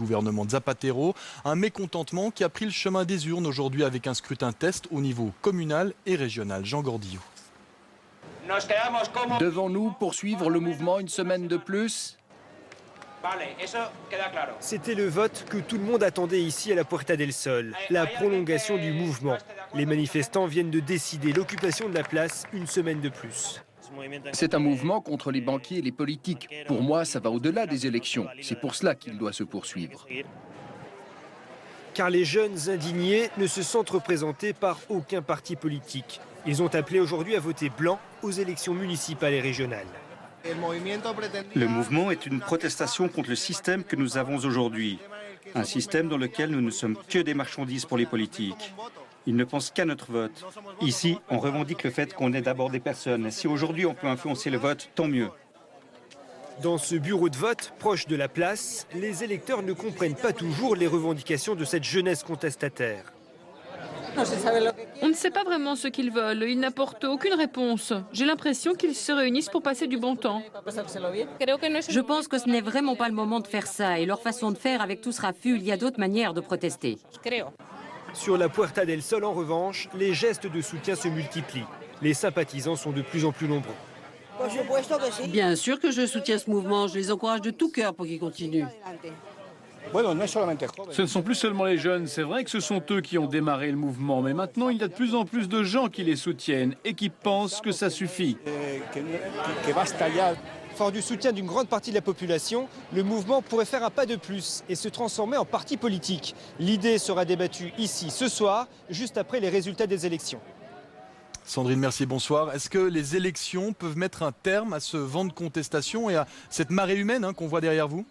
gouvernement de Zapatero. Un mécontentement qui a pris le chemin des urnes aujourd'hui avec un scrutin test au niveau communal et régional. Jean Gordillo. Devons-nous poursuivre le mouvement une semaine de plus ? C'était le vote que tout le monde attendait ici à la Puerta del Sol, la prolongation du mouvement. Les manifestants viennent de décider l'occupation de la place une semaine de plus. C'est un mouvement contre les banquiers et les politiques. Pour moi, ça va au-delà des élections. C'est pour cela qu'il doit se poursuivre. Car les jeunes indignés ne se sentent représentés par aucun parti politique. Ils ont appelé aujourd'hui à voter blanc aux élections municipales et régionales. Le mouvement est une protestation contre le système que nous avons aujourd'hui. Un système dans lequel nous ne sommes que des marchandises pour les politiques. Ils ne pensent qu'à notre vote. Ici, on revendique le fait qu'on est d'abord des personnes. Si aujourd'hui on peut influencer le vote, tant mieux. Dans ce bureau de vote, proche de la place, les électeurs ne comprennent pas toujours les revendications de cette jeunesse contestataire. On ne sait pas vraiment ce qu'ils veulent. Ils n'apportent aucune réponse. J'ai l'impression qu'ils se réunissent pour passer du bon temps. Je pense que ce n'est vraiment pas le moment de faire ça. Et leur façon de faire avec tout ce raffut, il y a d'autres manières de protester. Sur la Puerta del Sol, en revanche, les gestes de soutien se multiplient. Les sympathisants sont de plus en plus nombreux. Bien sûr que je soutiens ce mouvement. Je les encourage de tout cœur pour qu'ils continuent. Ce ne sont plus seulement les jeunes, c'est vrai que ce sont eux qui ont démarré le mouvement, mais maintenant il y a de plus en plus de gens qui les soutiennent et qui pensent que ça suffit. Fort du soutien d'une grande partie de la population, le mouvement pourrait faire un pas de plus et se transformer en parti politique. L'idée sera débattue ici ce soir, juste après les résultats des élections. Sandrine Mercier, bonsoir. Est-ce que les élections peuvent mettre un terme à ce vent de contestation et à cette marée humaine qu'on voit derrière vous ?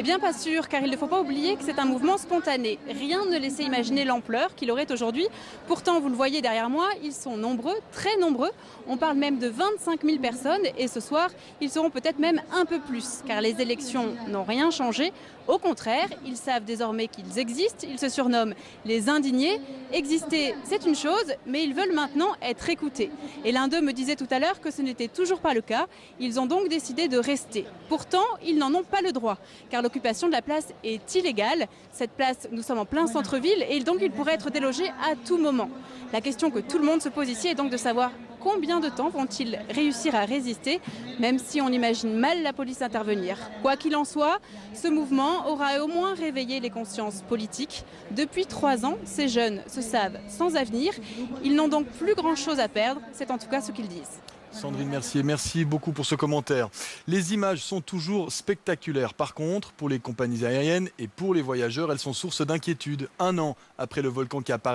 Eh bien pas sûr, car il ne faut pas oublier que c'est un mouvement spontané. Rien ne laissait imaginer l'ampleur qu'il aurait aujourd'hui. Pourtant, vous le voyez derrière moi, ils sont nombreux, très nombreux. On parle même de 25 000 personnes et ce soir, ils seront peut-être même un peu plus, car les élections n'ont rien changé. Au contraire, ils savent désormais qu'ils existent, ils se surnomment les indignés. Exister, c'est une chose, mais ils veulent maintenant être écoutés. Et l'un d'eux me disait tout à l'heure que ce n'était toujours pas le cas. Ils ont donc décidé de rester. Pourtant, ils n'en ont pas le droit, car l'occupation de la place est illégale. Cette place, nous sommes en plein centre-ville et donc ils pourraient être délogés à tout moment. La question que tout le monde se pose ici est donc de savoir combien de temps vont-ils réussir à résister, même si on imagine mal la police intervenir. Quoi qu'il en soit, ce mouvement aura au moins réveillé les consciences politiques. Depuis 3 ans, ces jeunes se savent sans avenir. Ils n'ont donc plus grand-chose à perdre, c'est en tout cas ce qu'ils disent. Sandrine Mercier, merci beaucoup pour ce commentaire. Les images sont toujours spectaculaires. Par contre, pour les compagnies aériennes et pour les voyageurs, elles sont source d'inquiétude. 1 an après le volcan qui apparaît